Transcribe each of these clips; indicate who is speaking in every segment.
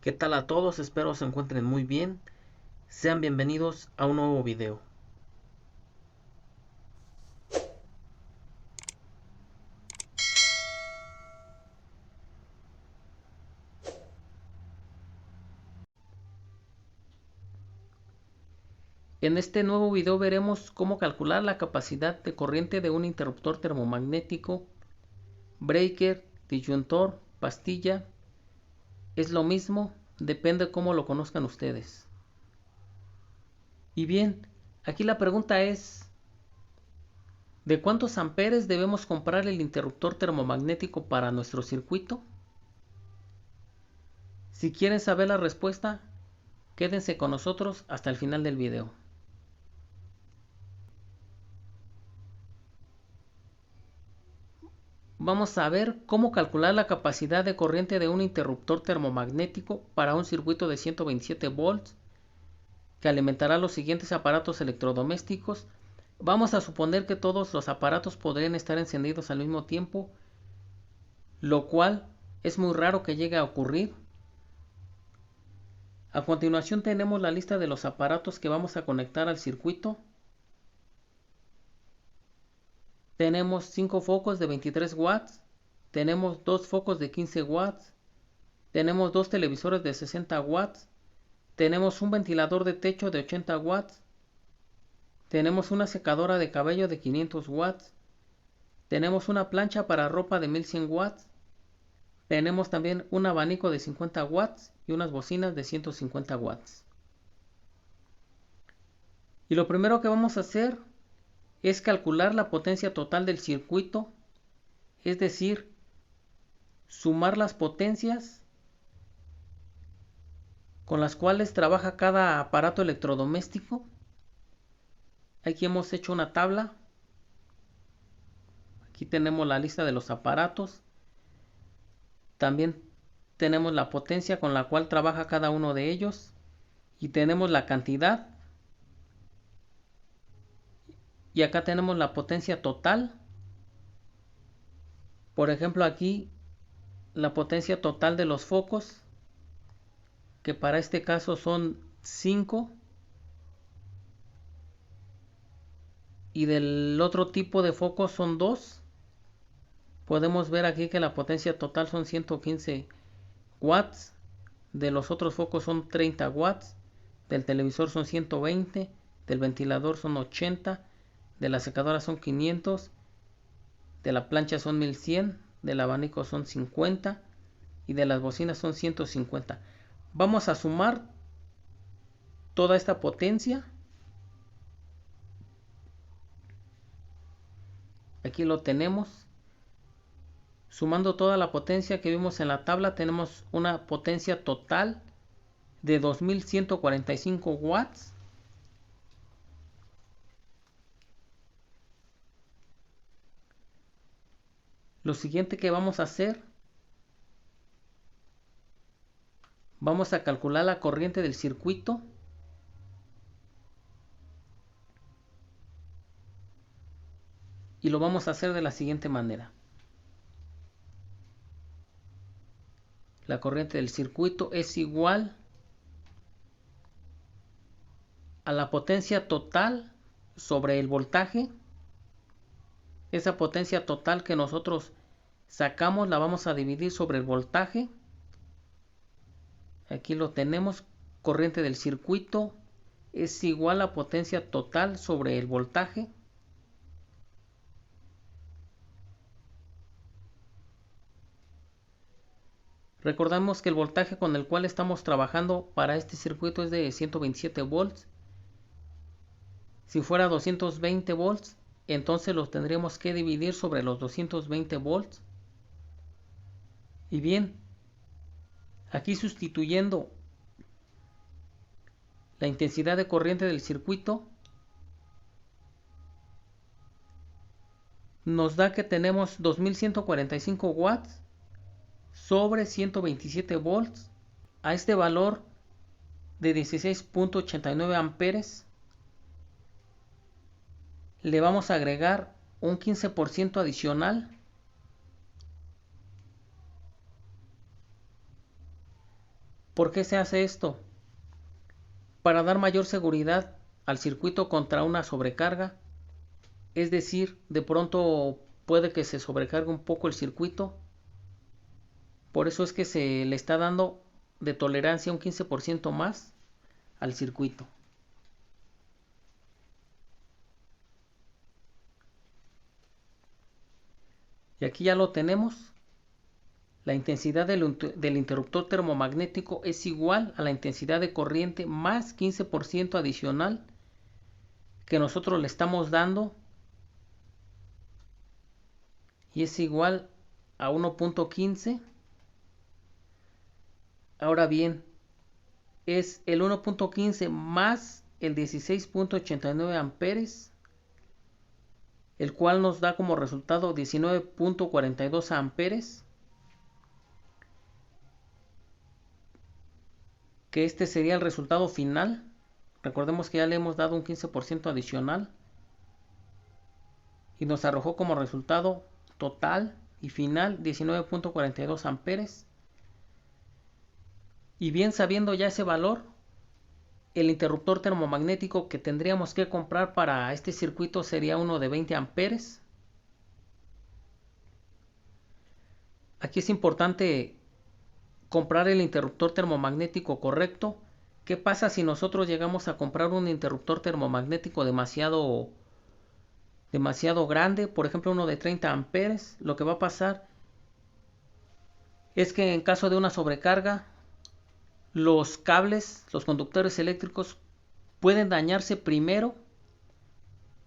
Speaker 1: ¿Qué tal a todos? Espero se encuentren muy bien. Sean bienvenidos a un nuevo video. En este nuevo video veremos cómo calcular la capacidad de corriente de un interruptor termomagnético, breaker, disyuntor, pastilla. Es lo mismo, depende cómo lo conozcan ustedes. Y bien, aquí la pregunta es, ¿de cuántos amperes debemos comprar el interruptor termomagnético para nuestro circuito? Si quieren saber la respuesta, quédense con nosotros hasta el final del video. Vamos a ver cómo calcular la capacidad de corriente de un interruptor termomagnético para un circuito de 127 volts que alimentará los siguientes aparatos electrodomésticos. Vamos a suponer que todos los aparatos podrían estar encendidos al mismo tiempo, lo cual es muy raro que llegue a ocurrir. A continuación tenemos la lista de los aparatos que vamos a conectar al circuito. Tenemos 5 focos de 23 watts, tenemos 2 focos de 15 watts, tenemos 2 televisores de 60 watts, tenemos un ventilador de techo de 80 watts, tenemos una secadora de cabello de 500 watts, tenemos una plancha para ropa de 1100 watts, tenemos también un abanico de 50 watts y unas bocinas de 150 watts. Y lo primero que vamos a hacer es calcular la potencia total del circuito, es decir, sumar las potencias con las cuales trabaja cada aparato electrodoméstico. Aquí hemos hecho una tabla. Aquí tenemos la lista de los aparatos. También tenemos la potencia con la cual trabaja cada uno de ellos. Y tenemos la cantidad. Y acá tenemos la potencia total. Por ejemplo, aquí la potencia total de los focos, que para este caso son 5. Y del otro tipo de focos son 2. Podemos ver aquí que la potencia total son 115 watts. De los otros focos son 30 watts. Del televisor son 120. Del ventilador son 80. De la secadora son 500. De la plancha son 1100. Del abanico son 50. Y de las bocinas son 150. Vamos a sumar toda esta potencia. Aquí lo tenemos. Sumando toda la potencia que vimos en la tabla, tenemos una potencia total de 2145 watts. Lo siguiente que vamos a hacer, vamos a calcular la corriente del circuito. Y lo vamos a hacer de la siguiente manera. La corriente del circuito es igual a la potencia total sobre el voltaje. Esa potencia total que nosotros sacamos la vamos a dividir sobre el voltaje. Aquí lo tenemos. Corriente del circuito es igual a potencia total sobre el voltaje. Recordamos que el voltaje con el cual estamos trabajando para este circuito es de 127 volts. Si fuera 220 volts, entonces los tendríamos que dividir sobre los 220 volts. Y bien, aquí sustituyendo la intensidad de corriente del circuito, nos da que tenemos 2145 watts sobre 127 volts. A este valor de 16.89 amperes le vamos a agregar un 15% adicional. ¿Por qué se hace esto? Para dar mayor seguridad al circuito contra una sobrecarga. Es decir, de pronto puede que se sobrecargue un poco el circuito. Por eso es que se le está dando de tolerancia un 15% más al circuito. Y aquí ya lo tenemos. La intensidad del interruptor termomagnético es igual a la intensidad de corriente más 15% adicional que nosotros le estamos dando, y es igual a 1.15. Ahora bien, es el 1.15 más el 16.89 amperes, el cual nos da como resultado 19.42 amperes, que este sería el resultado final. Recordemos que ya le hemos dado un 15% adicional y nos arrojó como resultado total y final 19.42 amperes. Y bien, sabiendo ya ese valor, el interruptor termomagnético que tendríamos que comprar para este circuito sería uno de 20 amperes. Aquí es importante comprar el interruptor termomagnético correcto. ¿Qué pasa si nosotros llegamos a comprar un interruptor termomagnético demasiado grande? Por ejemplo, uno de 30 amperes. Lo que va a pasar es que en caso de una sobrecarga, los cables, los conductores eléctricos pueden dañarse primero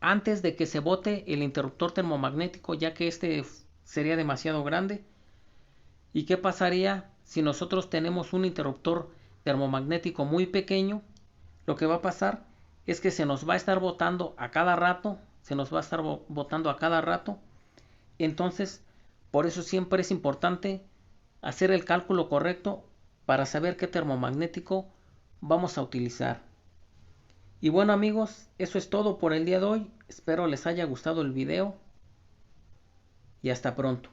Speaker 1: antes de que se bote el interruptor termomagnético, ya que este sería demasiado grande. ¿Y qué pasaría si nosotros tenemos un interruptor termomagnético muy pequeño? Lo que va a pasar es que se nos va a estar botando a cada rato, Entonces, por eso siempre es importante hacer el cálculo correcto para saber qué termomagnético vamos a utilizar. Y bueno amigos, eso es todo por el día de hoy. Espero les haya gustado el video y hasta pronto.